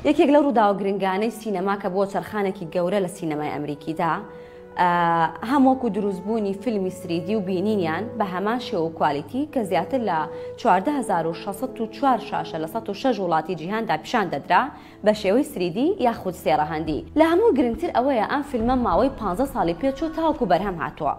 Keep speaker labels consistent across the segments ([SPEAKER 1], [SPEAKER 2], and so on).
[SPEAKER 1] یەکێک لەو ڕووداوە گرنگانەی سینەما کە بۆ چەرخانێکی گەورە لە سینەمای ئەمریکیدا هەمووەکو دروستبوونی فیلمی سریدی و بینینیان بە هەمان شێوە و کوالیتی کە زیاتر لە 14604 شاشە لە 106 وڵاتی جیهاندا پیشان دەدرا بە شێوەی سریدی یاخود سێڕەهەندی. لە هەموو گرنگتر ئەوەیە ئەم فیلمە ماوەی 15 ساڵی پێچوو تاوەکو بەرهەم هاتووە،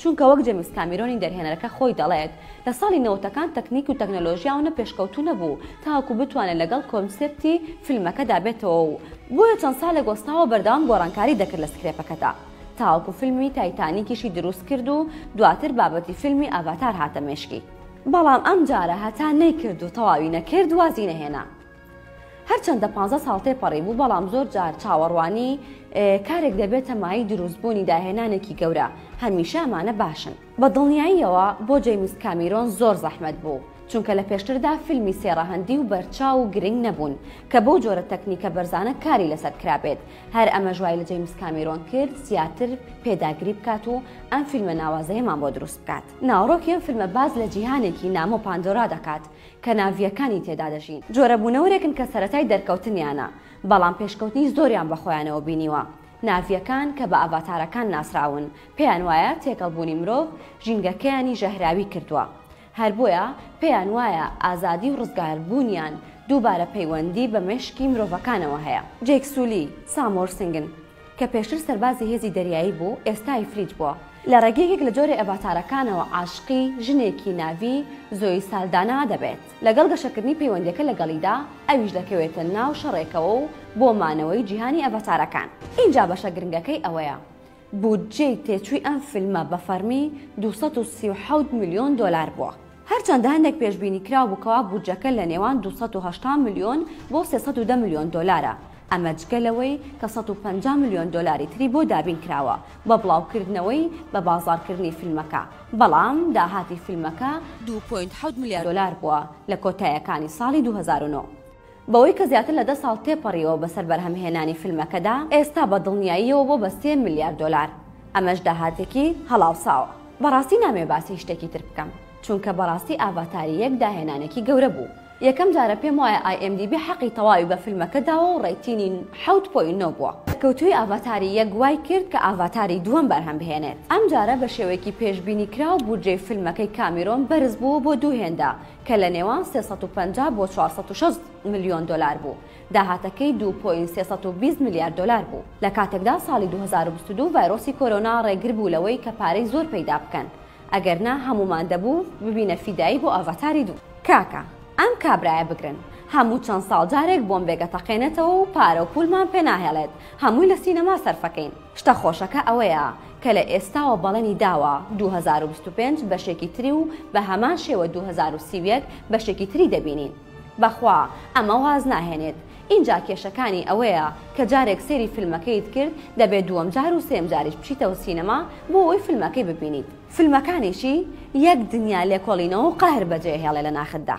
[SPEAKER 1] چونکە وەک جێمس کامێرۆنی دەرهێنەرەکە خۆی دەڵێت لە ساڵی 90ەکان تەکنیک و تەکنۆلۆژیاونە پێشکەوتوو نەبوو تاوەکو بتوانێت لەگەڵ کۆنسێپتی فیلمەکەدا بێتەوە و بۆیە چەند ساڵێک وەستاوە بەردەوام گۆڕانکاری دەکرد لە سکرێپەکەدا. تاوەکو فیلمی تایتانیکیشی دروست کرد و دواتر بابەتی فیلمی ئاڤاتار هاتە مێشکی، بەڵام ئەم جارە هەتا نەیکرد و تەواوی نەکرد وازی نەهێنا. هەرچەندە 15 ساڵ تێپەڕی بوو، بەڵام زۆر جار چاوەڕوانی کارێک دەبێتە مای دروستبوونی داهێنانێکی گەورە، هەمیشە ئەمانە باشن. بە دڵنیاییەوە بۆ جێیمس کامێرۆن زۆر زەحمەت بوو، چونکە لە پێشتردا فیلمی سێڕەهەندی و بەرچاو و گرنگ نەبوون کە بۆ جۆرە تەکنیکە بەرزانە کاری لەسەر کرابێت. هەر ئەمە ژوای لە جێیمس کامێرۆن کرد زیاتر پێداگری بکات و ئەم فیلمە ناوازەیەمان بۆ دروست بکات. ناوڕۆکی ئەم فیلمە باز لە جیهانێکی نامۆ پاندۆرا دەکات کە ناڤیەکانی تێدا دەژین. جۆرە بوونەوەرێکن کە سەرەتای دەرکەوتنیانە، بەڵام پێشکەوتنی زۆریان بەخۆیانەوە بینیوە. ناڤیەکان کە بە ئاڤاتارەکان ناسراون، پێیان وایە تێکەڵبوونی مرۆڤ ژینگەکەیانی ژەهراوی کردووە. هەر بۆیە پێیان وایە ئازادی و ڕزگاربوونیان دووبارە پەیوەندی بە مێشکی مرۆڤەکانەوە هەیە. جێک سولی سامۆرسنگن کە پێشتر سەربازی هێزی دەریایی بوو، ئێستای فریج بووە. لە ڕێگەیەک لە جۆرە ئەڤاتارەکانەوە عاشقی ژنێکی ناوی زۆی سالدانا دەبێت. لەگەڵ گەشەکردنی پەیوەندیەکە لەگەڵیدا ئەویش دەکەوێتە ناو شەڕێکەوە و بۆ مانەوەی جیهانی ئەڤاتارەکان. اینجا بەشە گرنگەکەی ئەوەیە بودجەی تێچووی ئەم فیلمە بە فەرمی 237 میلیۆن دۆلار بووە. هەرچەندە هەندێک پێشبینی کراو بووکەوە بودجەکە لە نێوان 280 میلیۆن بۆ 310 میلیۆن دۆلارە، ئەمە جگەلەوەی کە 150 میلیۆن دۆلاری تری بۆ دابین کراوە بە بڵاوکردنەوەی بە بازاڕکردنی فیلمەکە. بەڵام داهاتی فیلمەکە 2.7 میلیارد دۆلار بووە لە کۆتاییەکانی ساڵی 2009. بەوەی کە زیاتر لە 10 ساڵ تێپەڕیەوە بەسەر بەرهەمهێنانی فیلمەکەدا، ئێستا بە دڵنیاییەوە بۆ بە 3 میلیارد دۆلار. ئەمەش داهاتێکی هەڵاوساوە. بەڕاستی نامێ باسی شتێکی تر بکەم، چونکە بەڕاستی ئاڤاتاری یەک داهێنانێکی گەورە بوو. یەکەم جارە پێم وایە IMDb حەقی تەواوی بە فیلمەکە داوە و ڕێتینی 7.9 بووە. کەوتوی ئاڤاتاری یەک گوای کرد کە ئاڤاتاری دووەم بەرهەم بهێنێت. ئەم جارە بە شێوەیەکی پێشبینی کراو بودجەی فیلمەکەی کامێرۆن بەرز بوو بۆ دوو هێندە کە لە نێوان 350 بۆ 460 میلیۆن دۆلار بوو. داهاتەکەی 2.320 میلیارد دۆلار بوو. لە کاتێکدا ساڵی 2022 ڤایرۆسی کۆرۆنا ڕێگر بوو لەوەی کە پارەی زۆر پەیدا بکەن، ئەگەرنا هەمومان دەبوو ببینە فیدایی بۆ ئاڤاتاری دوو. کاکە ئەم کابرایە بگرن، هەموو چەند ساڵ جارێک بۆم بێگە تەقێنێتەوە و پارە و پولمان پێ ناهێڵێت، هەمووی لە سینەما سەرفەکەین. شتە خۆشەکە ئەوەیە کە لە ئێستاوە بەڵێنی داوە 2025 بەشێکی تری و بە هەمان شێوە 2031 بەشێکی تری دەبینین. بەخوا ئەمە واز ناهێنێت. اینجا کێشەکانی ئەوەیە کە جارێک سێری فیلمەکەیت کرد دەبێت دووەم جار و سێم جاریش بچیتەوە سینەما بۆ ئەوەی فیلمەکەی ببینیت. فیلمەکانیشی یەک دنیا لێکۆڵینەوە و قەهر بەجێهێڵێ لە ناخدا.